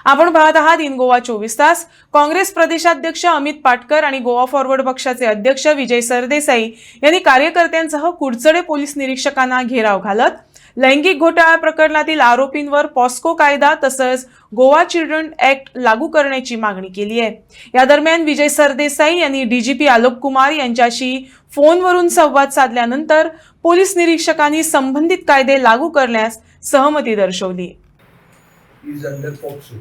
आपण पाहत आहात इन गोवा 24 तास. काँग्रेस प्रदेशाध्यक्ष अमित पाटकर आणि गोवा फॉरवर्ड पक्षाचे अध्यक्ष विजय सरदेसाई यांनी कार्यकर्त्यांसह कुडचडे पोलीस निरीक्षकांना घेराव घालत लैंगिक घोटाळा प्रकरणातील आरोपींवर पॉस्को कायदा तसंच गोवा चिल्ड्रन ऍक्ट लागू करण्याची मागणी केली आहे. या दरम्यान विजय सरदेसाई यांनी डीजीपी आलोक कुमार यांच्याशी फोनवरून संवाद साधल्यानंतर पोलीस निरीक्षकांनी संबंधित कायदे लागू करण्यास सहमती दर्शवली. is under POCSO.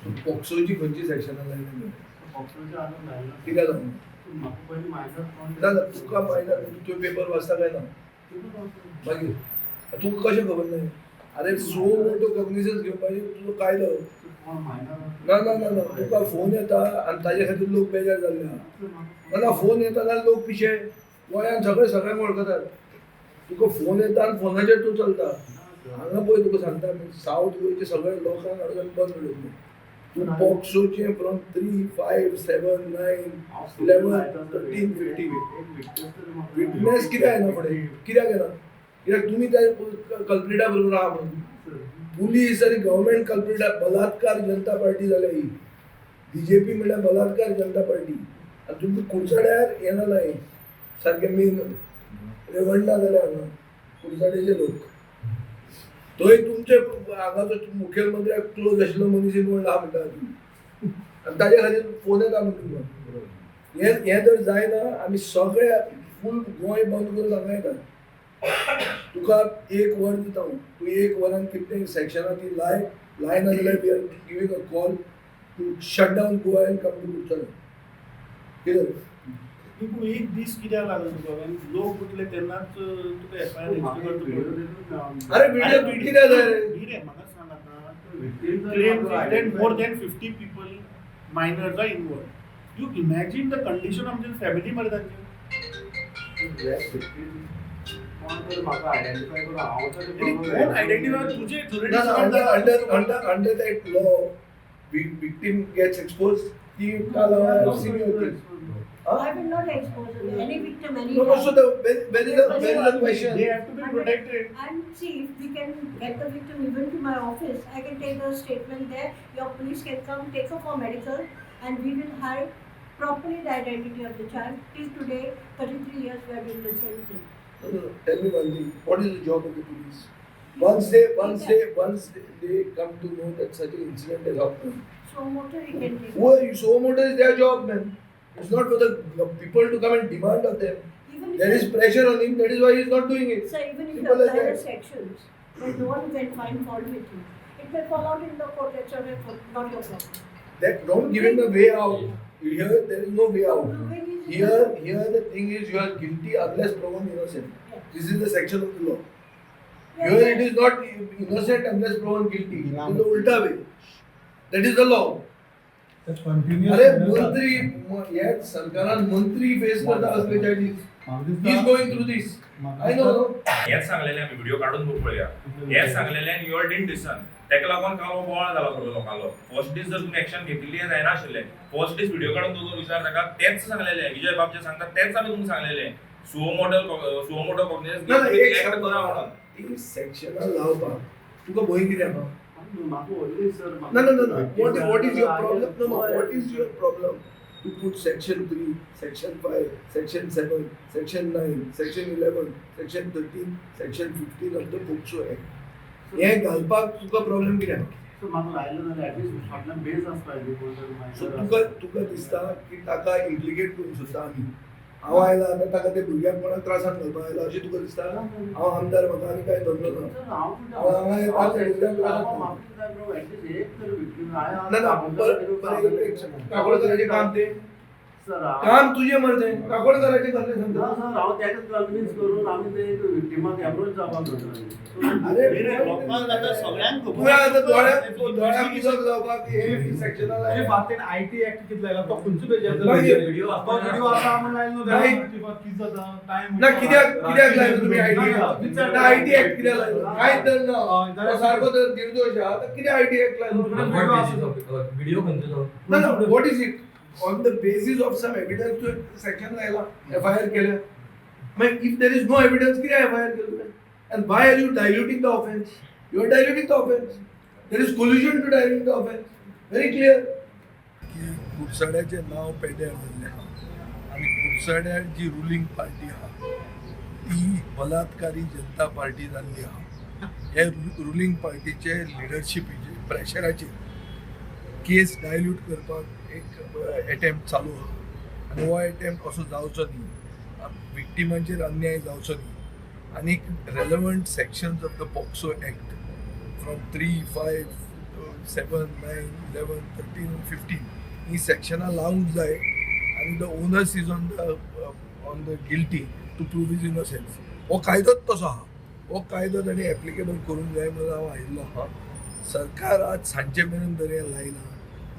So POCSO ची खंयची सेक्शनां लायल्या? POCSOच्या आलं लायला. कित्याक लागून? म्हाका पयलीं मायनर कोण ना तुका मायनर तुवें पेपर वाचता काय ना? मागीर तुका कशें खबर ना? अरे सो मोठो कॉग्निजन्स घेवपाची तुजो कायदो. ना ना ना ना तुका फोन येता आनी ताजे खातीर लोक बेजार जाल्ले ना फोन येता जाल्यार लोक पिशे गोंयांत सगळ्यांक वळखतात. तुका फोन येता आनी फोनाचेर तूं चलता. हांगा पळय तुका सांगता सावथ गोंयचे सगळे लोकांक अडचण बंद उडयले. तूं पॉक्सोचे फ्रॉम 3, 5, 7, 9, 11, 13, 15 विटनेस कित्याक येना फुडें? कित्याक येना? कित्याक तुमी त्या कल्प्रिटा बरोबर आहा म्हणून. पुलीस आनी गव्हर्मेंट कल्प्रिटा बलात्कार जनता पार्टी जाल्या ही. बीजेपी म्हणल्यार बलात्कार जनता पार्टी. आनी तुमकां कुडचड्यार येना ना सारके मेन रेवंडा जाल्या हांगा कुडचड्याचे लोक. थंय तुमचे हांगाचो मुखेलमंत्र्याक क्लोज आशिल्लो मनीस इनवॉल्ड आहा म्हणटा तुमी आनी ताजे खातीर फोन येता म्हणून तुमकां. हें जर जायना आमी सगळे फूल गोंय बंद करून हांगा येता. तुका 1 वर दिता हांव. तूं 1 वरान कितें सेक्शनां ती लायना जाल्यार we are giving a call to shut down Goa and come to Kudchade. कितें तुका एक दीस कित्याक लागलो तुका लोक उठले तेन्नाच तुका एफआयआर रजिस्टर करता. अरे व्हिडिओ कित्याक जाय रे? कितें म्हाका सांग आतां more than 50 people minors are involve. You imagine the condition of their family मरे तांचे. म्हाका आयडेंटिफाय करून हांव कोण आयडेंटिफाय तुजे under that law victim gets exposed. ती काल I will not expose any victim any No, so where is the question? They have to be protected. And see if we can get the victim even to my office. I can take a statement there. Your police can come take her for medical, and we will hide properly the identity of the child. Till today, 33 years we are doing the same thing. No. Tell me one thing. What is the job of the police? Once they come to know that such an incident has happened. So motor he can take. Who are you? So motor is their job, man. It's not for the people to come and demand of them. Even if There is pressure on him. That is why he is not doing it. So even if you People like apply the that. sections, then no one can find fault with you. It may fall out in the court. That's not your problem. That don't give him the way out. Here there is no way out. Proving is Here the thing is you are guilty unless proven innocent. Yes. This is the section of the law. Yes, Here yes. it is not innocent unless proven guilty. It is the ulta way. That is the law. अरे मंत्री या सरकारान मंत्री face करता असले charges. He is going through this. I know. हेच सांगलेले आम्ही video काढून पळया. हेच सांगलेले आनी युअर डिडंट लिसन. तेका लागून कालो बोवाळ जाला सगळो लोकांलो. फर्स्ट दीस जर तुमी एक्शन घेतली जायना आशिल्ले. फर्स्ट दीस व्हिडिओ काढून तुजो विचार नाका तेच सांगलेले. विजय बाबचे सांगता तेच आमी तुमकां सांगलेले. सुओ मोटो कॉग्निजन्स घेवन करा म्हणून. ती सेक्शनां लावपाक तुका भंय कित्याक? म्हाका व्हडली sir No. What is your problem? No. What is your problem? To put section 3, section 5, section 7, section 9, section 11, section 13, section 15 of the POCSO Act. हे घालपाक तुका प्रॉब्लेम कित्याक? सो म्हाका लायलो जाल्यार ऍटलीस्ट फाटल्यान बेस आसपाक सो जाय. तुका दिसता की ताका इम्प्लिकेट करून सुद्दां आमी हांव आयला आतां ताका ते भुरग्यांक कोणाक त्रासान घालपाक आयला अशें तुका दिसता? हांव आमदार म्हाका आनी कांय धंदो ना. हांगा येता भुरग्यांक त्रास काकोडकरांचें काम ते काम तुजें मरे काकोडकरांचें कसलें सांगता? हांव तेका कन्विन्स करून आमी ते विक्टिमाक एप्रोच जावपाक सोदता. अरे लोकांक आतां सगळ्यांक तुवें आतां दोळ्यांक उदक जावपाक हे सेक्शनां लायल्या. फाटीन आयटी एक्ट कितलो आयला तो खंयचो पेज मागीर व्हिडिओ आसा म्हण लायलो नाही. कितें जाता टाइम ना कित्याक लायलो तुमी आयटी एक्ट कित्याक लायलो? कांयच तर ना. तो सारको तर निर्दोश आहा तर कित्याक आयटी एक्ट लायलो? व्हिडिओ खंयचो No, what is it? On the basis of some evidence to section लायला, FIR केलं. But if there is no evidence, कित्याक FIR केलं? And why are you diluting the offense? You are diluting the offense. There is collusion to direct the offence very clear की कुडचड्याचें नांव पेड्यार जाल्लें आहा आनी कुडचड्यार जी रुलींग पार्टी आहा ती बलात्कारी जनता पार्टी जाल्ली आहा हे रुलींग पार्टीचे लिडरशिपीचे प्रेशराचेर केस डायल्यूट करपाक एक अटेम्प्ट चालू आहा आनी हो अटेम्प्ट असो जावचो न्ही विक्टिमांचेर अन्याय जावचो न्ही आनी relevant sections of the POCSO act from 3, 5, 7, 9, 11, 13, 15 ही सेक्शनां लावंक जाय आनी the onus is on the guilty to prove his innocence हो कायदोच तसो आहा हो कायदो ताणें एप्लिकेबल करूंक जाय म्हणून हांव आयिल्लो आहा सरकार आज सांजे मेरेन जर हें लायना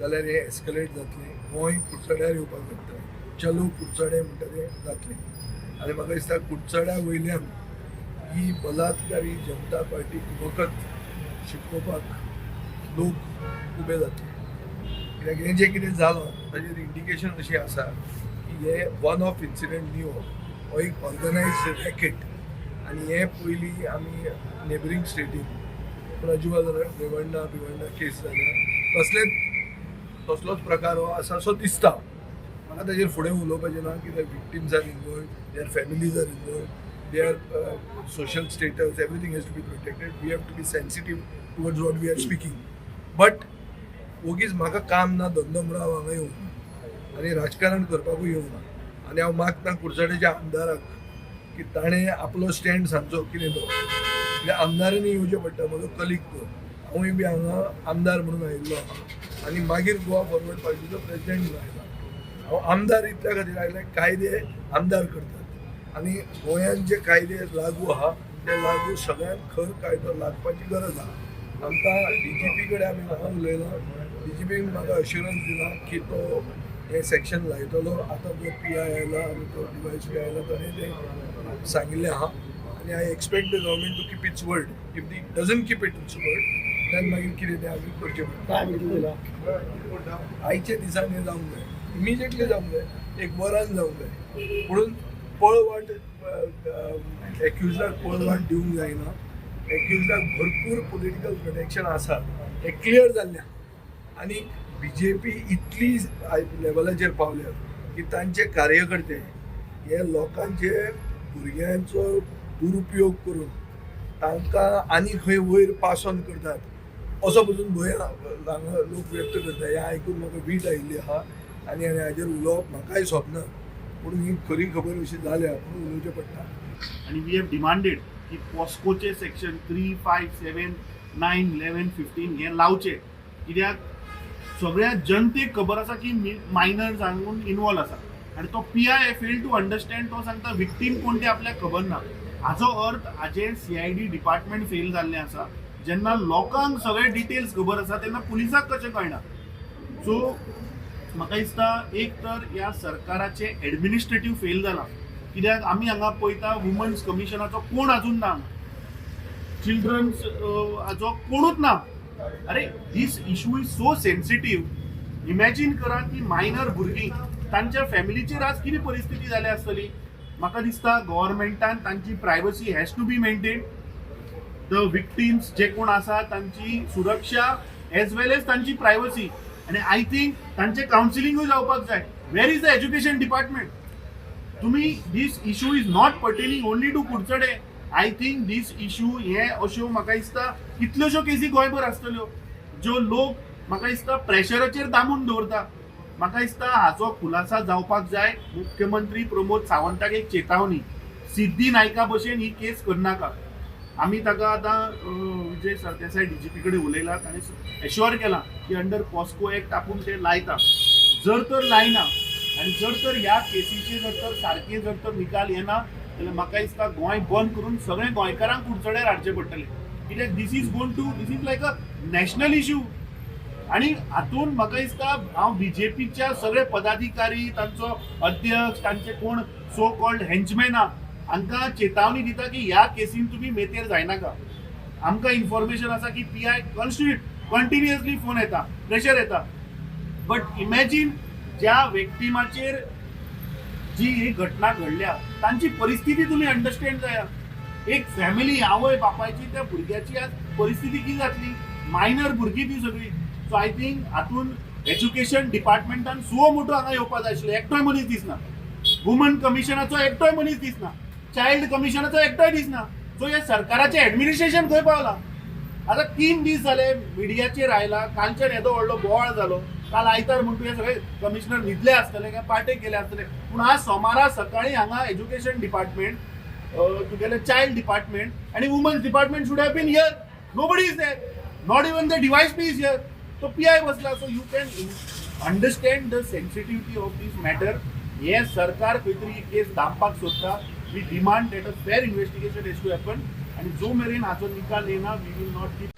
जाल्यार हें एस्कलेट जातलें गोंय कुडचड्यार येवपाक शकता चलो कुडचडे म्हणटा तें जातलें आनी म्हाका दिसता कुडचड्या वयल्यान ही बलात्कारी जनता पार्टीक वखद शिकोवपाक लोक उबे जातले कित्याक हें जें कितें जालां ताजेर इंडिकेशन अशी आसा की हे वन ऑफ इन्सिडंट न्यू हो एक ऑर्गनायज्ड रॅकेट आनी हे पयलीं आमी नेबरींग स्टेटीन प्रज्वल रेवंडा केस जाल्या तसलोच प्रकार हो आसा असो दिसता म्हाका ताजेर फुडें उलोवपाचें ना कित्याक victims are involved their families are involved their social status everything has to be protected we have to be sensitive towards what we are speaking but ओगीच म्हाका काम ना धंदो म्हणून हांव हांगा येवं आनी राजकारण करपाकूय येवं ना आनी हांव मागता कुडचड्याच्या आमदाराक की ताणें आपलो स्टँड सांगचो कितें तो कित्याक आमदारांनी येवचें पडटा म्हजो कलीग तो हांवूय बी हांगा आमदार म्हणून आयिल्लो आहा आनी मागीर गोवा फॉरवर्ड पार्टीचो प्रेसिडेंट म्हणून आयला हांव आमदार इतल्या खातीर आयले कायदे आमदार करतात आनी गोंयांत जे कायदे लागू आहा ते लागू सगळ्यांक खर कायदो लागपाची गरज आहा आमकां DGP कडेन आमी हांगा उलयलां DGPन म्हाका अश्युरन्स दिला की तो हे सेक्शन लायतलो आतां जो PI आयला आनी तो DYSP आयला ताणें तें सांगिल्लें आहा आनी I expect the government to keep its word if they doesn't keep its word then मागीर कितें तें आमी करचें पडटा आयच्या दिसान हें जावंक जाय इमिजिएटली जावंक जाय एक वरान जावंक जाय म्हणून पळवाट एक्युजाक पळवाट दिवंक जायना एक्युजाक भरपूर पॉलिटिकल प्रोटेक्शन आसा हें क्लियर जाल्लें आनी BJP इतली लेवलाचेर पावल्यात की तांचे कार्यकर्ते हे लोकांचे भुरग्यांचो दुरुपयोग करून तांकां आनी खंय वयर पास ऑन करतात असो पसून भंय हांगा लोक व्यक्त करता हें आयकून म्हाका वीट आयिल्ली आहा आनी हाजेर उलोवप म्हाकाय सोबना पूण ही खरी खबर अशी जाल्या पूण उलोवचें पडटा आणि वी हॅव डिमांडेड की पॉस्कोचे सेक्शन 3, 5, 7, 9, 11, 15 हे लावचे कित्याक सगळ्या जनतेक खबर आसा की मायनर जावन इनवॉल्व आसा आनी तो PI फेल टू अंडरस्टँड तो सांगता विक्टीम कोण ते आपल्याक खबर ना हाजो अर्थ हाजे CID डिपार्टमेंट फेल जाल्लें आसा जेन्ना लोकांक सगळे डिटेल्स खबर आसा तेन्ना पुलिसाक कशें कळना सो म्हाका दिसता एक तर ह्या सरकाराचे एडमिनिस्ट्रेटीव फेल जाला कित्याक आमी हांगा पळयता वुमन्स कमिशनाचो कोण अजून ना चिल्ड्रन्स हाजो कोणूच ना अरे this issue is so sensitive imagine करा की मायनर भुरगीं तांच्या फॅमिलीचेर आज कितें परिस्थिती जाली आसतली म्हाका दिसता गव्हर्मेंटान तांची privacy has to be maintain the victims जे कोण आसा तांची सुरक्षा एज वेल एज तांची प्रायवसी आनी आय थिंक तांचे कावन्सिलिंगूय जावपाक जाय where is the education department तुम्ही this issue is not pertaining only to Kudchade I think this issue हे अश्यो म्हाका दिसता कितल्योश्यो केसी गोंयभर आसतल्यो ज्यो लोक म्हाका दिसता प्रेशराचेर दामून दवरता म्हाका दिसता हाचो खुलासा जावपाक जाय मुख्यमंत्री प्रमोद सावंताक एक चेतावणी सिद्धी नायका भशेन ही केस करनाका आमी ताका आतां विजय सरदेसाय DGP कडेन उलयला ताणें एश्योर केला की अंडर पॉस्को एक्ट आपूण ते लायता जर तर लायना आनी जर तर ह्या केसीचे जर तर सारके जर तर निकाल येना जाल्यार म्हाका दिसता गोंय बंद करून सगळे गोंयकारांक कुडचड्यार हाडचे पडटले कित्याक this is like a national issue आनी हातून म्हाका दिसता हांव BJPच्या सगळे पदाधिकारी तांचो अध्यक्ष तांचे कोण सो कॉल्ड हेंचमॅन हांकां चेतावणी दिता की ह्या केसीन तुमी मेतेर जायनाका आमकां इन्फॉर्मेशन आसा की PI कंटिन्युअसली फोन येता प्रेशर येता बट इमॅजिन ज्या व्यक्तिमाचेर जी ही घटना घडल्या तांची परिस्थिती तुम्ही अंडरस्टँड जाया एक फॅमिली आवय बापायची त्या भुरग्याची आज परिस्थिती किती जातली मायनर भुरगीं ती सगळी. सो आय थिंक हातून एज्युकेशन डिपार्टमेंटान सुओ मोठो हांगा येवपाक जाय आशिल्लो. एकटोय मनीस दिसना. वुमन कमिशनाचो एकटोय मनीस दिसना. चायल्ड कमिशनाचो एकटोय दिसना. सो हे सरकाराचें एडमिनिस्ट्रेशन खंय पावलां. आता 3 दीस झाले मिडियाचेर आयला. कालच्यान येदो व्हडलो बोवाळ जालो. काल आयतार म्हणून हे सगळे कमिशनर न्हिदले आसतले काय पार्टेक गेले आसतले. पूण आज सोमारा सकाळी हांगा एज्युकेशन डिपार्टमेंट, तुगेले चायल्ड डिपार्टमेंट आनी women's department should have been here. Nobody is there. Not even the DySP is here. तो PI बसला. So you can understand the sensitivity of this matter. हे सरकार खंय तरी ही केस दामपाक सोदता. We demand that a fair investigation is to happen. आणि जो मेरेन हाचो निकाल येना वी विल नॉट कीप